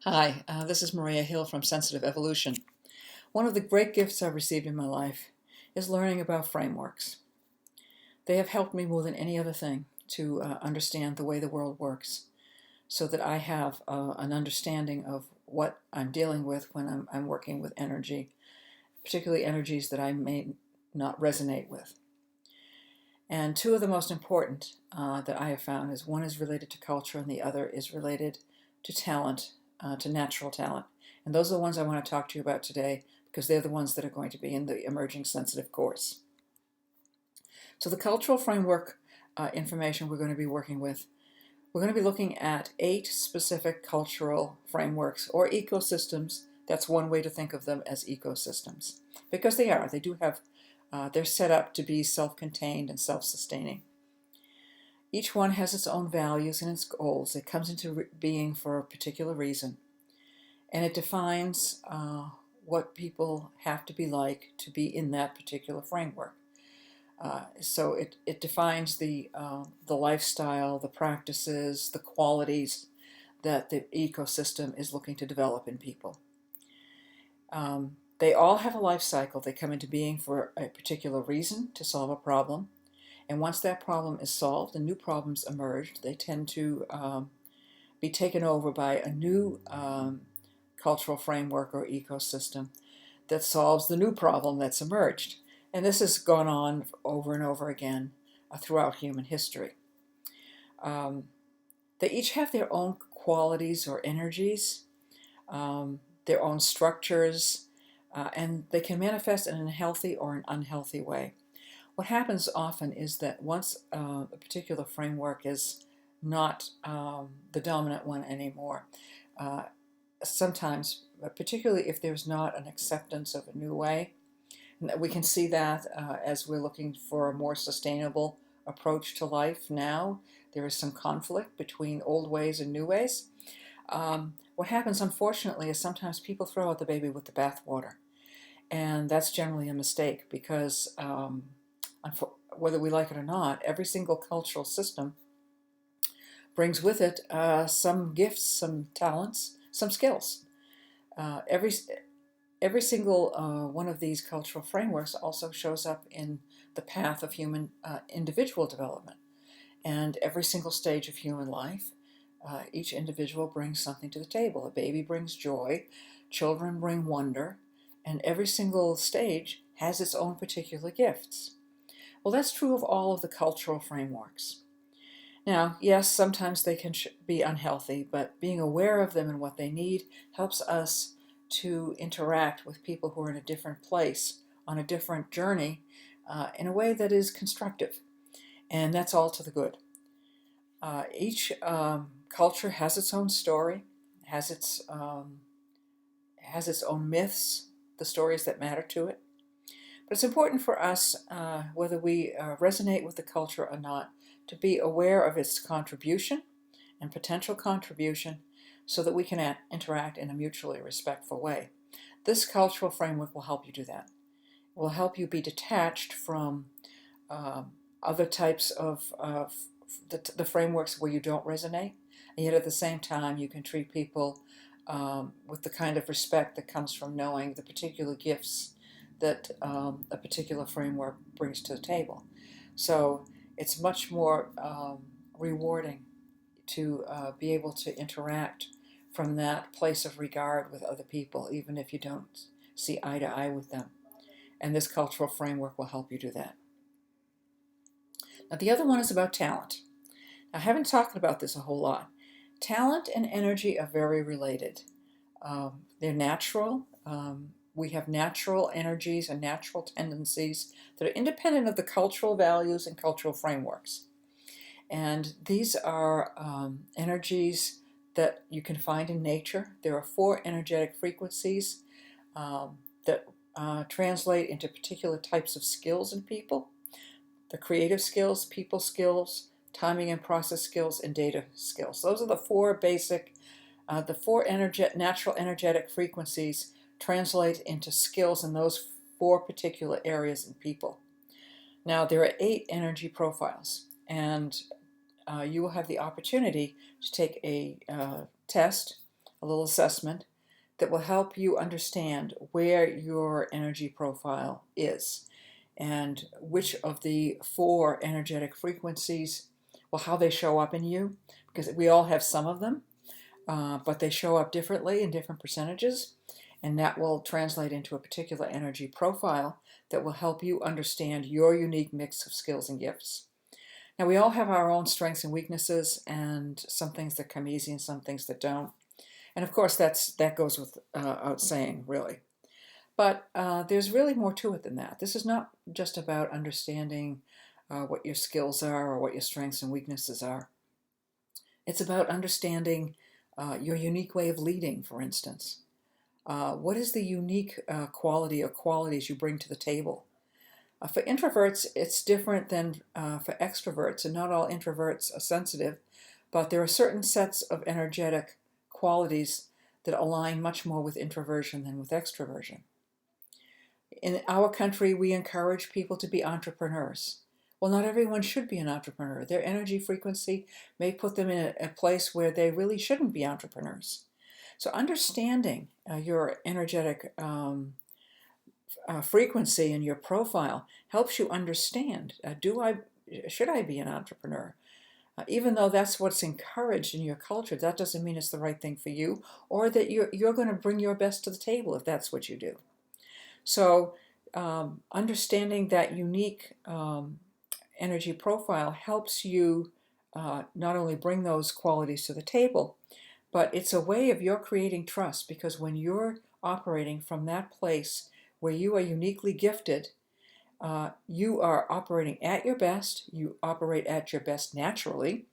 Hi, this is Maria Hill from Sensitive Evolution. One of the great gifts I've received in my life is learning about frameworks. They have helped me more than any other thing to understand the way the world works so that I have an understanding of what I'm dealing with when I'm working with energy, particularly energies that I may not resonate with. And two of the most important that I have found is one is related to culture and the other is related to talent, to natural talent. And those are the ones I want to talk to you about today because they're the ones that are going to be in the Emerging Sensitive course. So the cultural framework information we're going to be working with, we're going to be looking at 8 specific cultural frameworks or ecosystems. That's one way to think of them, as ecosystems, because they are. They do have they're set up to be self-contained and self-sustaining. Each one has its own values and its goals. It comes into being for a particular reason, and it defines what people have to be like to be in that particular framework. So it defines the lifestyle, the practices, the qualities that the ecosystem is looking to develop in people. They all have a life cycle. They come into being for a particular reason, to solve a problem. And once that problem is solved and new problems emerge, they tend to be taken over by a new cultural framework or ecosystem that solves the new problem that's emerged. And this has gone on over and over again throughout human history. They each have their own qualities or energies, their own structures, and they can manifest in a healthy or an unhealthy way. What happens often is that once a particular framework is not the dominant one anymore, sometimes, particularly if there's not an acceptance of a new way, we can see that as we're looking for a more sustainable approach to life now. There is some conflict between old ways and new ways. What happens, unfortunately, is sometimes people throw out the baby with the bathwater. And that's generally a mistake because whether we like it or not, every single cultural system brings with it some gifts, some talents, some skills. Every single one of these cultural frameworks also shows up in the path of human individual development. And every single stage of human life, each individual brings something to the table. A baby brings joy, children bring wonder, and every single stage has its own particular gifts. Well, that's true of all of the cultural frameworks. Now, yes, sometimes they can be unhealthy, but being aware of them and what they need helps us to interact with people who are in a different place, on a different journey, in a way that is constructive. And that's all to the good. Each culture has its own story, has its own myths, the stories that matter to it. But it's important for us, whether we resonate with the culture or not, to be aware of its contribution and potential contribution so that we can interact in a mutually respectful way. This cultural framework will help you do that. It will help you be detached from other types of the frameworks where you don't resonate, and yet at the same time you can treat people with the kind of respect that comes from knowing the particular gifts that a particular framework brings to the table. So it's much more rewarding to be able to interact from that place of regard with other people, even if you don't see eye to eye with them. And this cultural framework will help you do that. Now, the other one is about talent. I haven't talked about this a whole lot. Talent and energy are very related. They're natural. We have natural energies and natural tendencies that are independent of the cultural values and cultural frameworks. And these are energies that you can find in nature. There are 4 energetic frequencies that translate into particular types of skills in people: the creative skills, people skills, timing and process skills, and data skills. Those are the 4 basic, the 4 natural energetic frequencies translate into skills in those 4 particular areas in people. Now, there are 8 energy profiles, and you will have the opportunity to take a test a little assessment that will help you understand where your energy profile is and which of the 4 energetic frequencies, well, how they show up in you, because we all have some of them, but they show up differently in different percentages, and that will translate into a particular energy profile that will help you understand your unique mix of skills and gifts. Now, we all have our own strengths and weaknesses, and some things that come easy and some things that don't. And of course, that goes without saying, really. But there's really more to it than that. This is not just about understanding what your skills are or what your strengths and weaknesses are. It's about understanding your unique way of leading, for instance. What is the unique quality or qualities you bring to the table? For introverts, it's different than for extroverts, and not all introverts are sensitive, but there are certain sets of energetic qualities that align much more with introversion than with extroversion. In our country, we encourage people to be entrepreneurs. Well, not everyone should be an entrepreneur. Their energy frequency may put them in a place where they really shouldn't be entrepreneurs. So understanding your energetic frequency and your profile helps you understand, should I be an entrepreneur? Even though that's what's encouraged in your culture, that doesn't mean it's the right thing for you, or that you're going to bring your best to the table if that's what you do. So understanding that unique energy profile helps you not only bring those qualities to the table, but it's a way of your creating trust, because when you're operating from that place where you are uniquely gifted, you are operating at your best, you operate at your best naturally,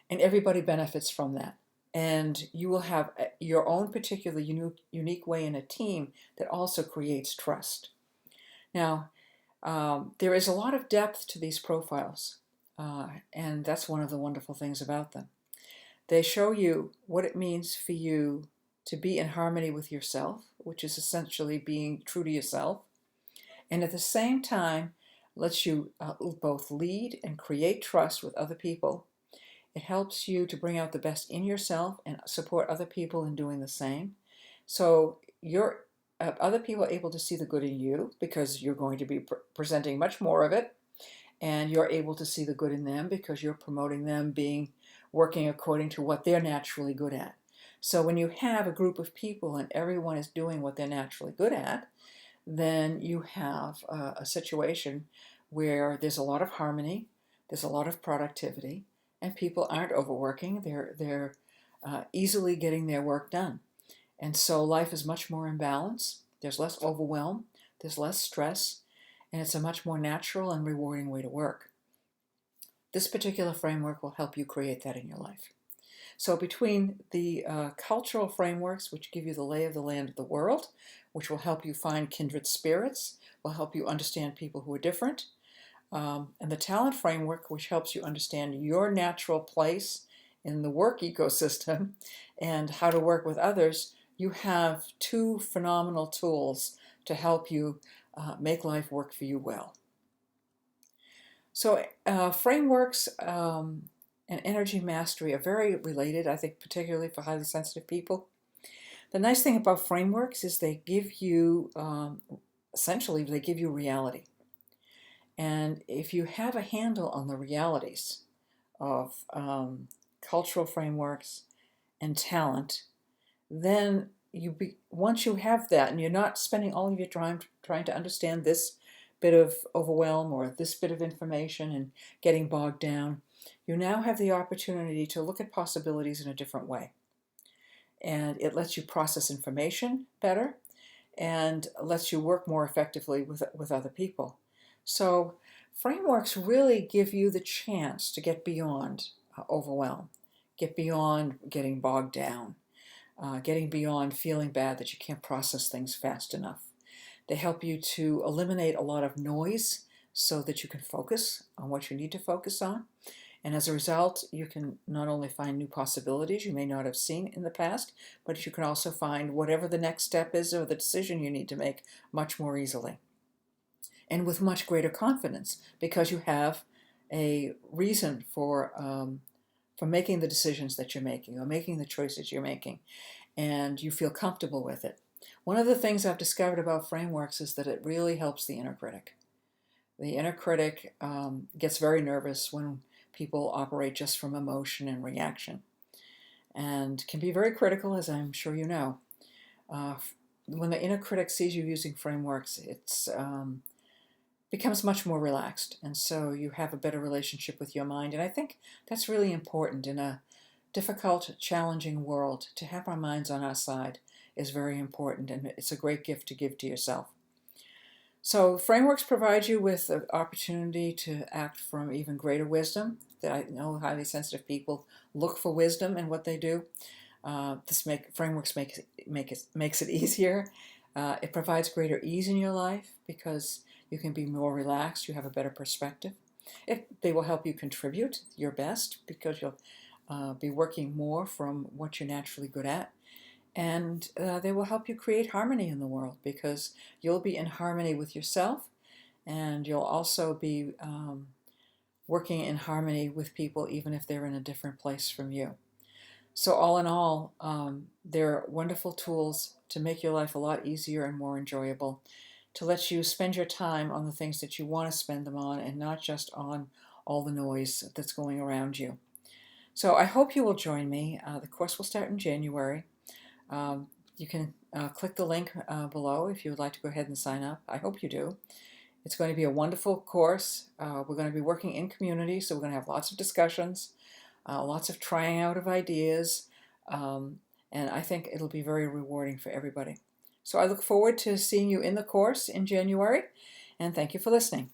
and everybody benefits from that. And you will have your own particular unique way in a team that also creates trust. Now, there is a lot of depth to these profiles, and that's one of the wonderful things about them. They show you what it means for you to be in harmony with yourself, which is essentially being true to yourself, and at the same time lets you both lead and create trust with other people. It helps you to bring out the best in yourself and support other people in doing the same. So other people are able to see the good in you because you're going to be presenting much more of it, and you're able to see the good in them because you're promoting them working according to what they're naturally good at. So when you have a group of people and everyone is doing what they're naturally good at, then you have a situation where there's a lot of harmony, there's a lot of productivity, and people aren't overworking. They're easily getting their work done. And so life is much more in balance. There's less overwhelm, there's less stress, and it's a much more natural and rewarding way to work. This particular framework will help you create that in your life. So between the cultural frameworks, which give you the lay of the land of the world, which will help you find kindred spirits, will help you understand people who are different, and the talent framework, which helps you understand your natural place in the work ecosystem and how to work with others, you have 2 phenomenal tools to help you make life work for you well. So frameworks and energy mastery are very related, I think, particularly for highly sensitive people. The nice thing about frameworks is they give you, essentially, they give you reality. And if you have a handle on the realities of cultural frameworks and talent, then once you have that, and you're not spending all of your time trying to understand this bit of overwhelm or this bit of information and getting bogged down, you now have the opportunity to look at possibilities in a different way. And it lets you process information better and lets you work more effectively with other people. So frameworks really give you the chance to get beyond overwhelm, get beyond getting bogged down, getting beyond feeling bad that you can't process things fast enough. They help you to eliminate a lot of noise so that you can focus on what you need to focus on. And as a result, you can not only find new possibilities you may not have seen in the past, but you can also find whatever the next step is or the decision you need to make much more easily. And with much greater confidence, because you have a reason for making the decisions that you're making or making the choices you're making. and you feel comfortable with it. One of the things I've discovered about frameworks is that it really helps the inner critic. The inner critic gets very nervous when people operate just from emotion and reaction, and can be very critical, as I'm sure you know. Uh, when the inner critic sees you using frameworks, it's becomes much more relaxed, and so you have a better relationship with your mind. And I think that's really important in a difficult, challenging world. To have our minds on our side is very important, and it's a great gift to give to yourself. So frameworks provide you with the opportunity to act from even greater wisdom. That I know highly sensitive people look for wisdom in what they do. Frameworks makes it easier. It provides greater ease in your life because you can be more relaxed. You have a better perspective. They will help you contribute your best because you'll be working more from what you're naturally good at. And they will help you create harmony in the world because you'll be in harmony with yourself, and you'll also be working in harmony with people even if they're in a different place from you. So all in all, they're wonderful tools to make your life a lot easier and more enjoyable, to let you spend your time on the things that you want to spend them on and not just on all the noise that's going around you. So I hope you will join me. The course will start in January. You can click the link below if you would like to go ahead and sign up. I hope you do. It's going to be a wonderful course. We're going to be working in community, so we're going to have lots of discussions, lots of trying out of ideas, and I think it'll be very rewarding for everybody. So I look forward to seeing you in the course in January, and thank you for listening.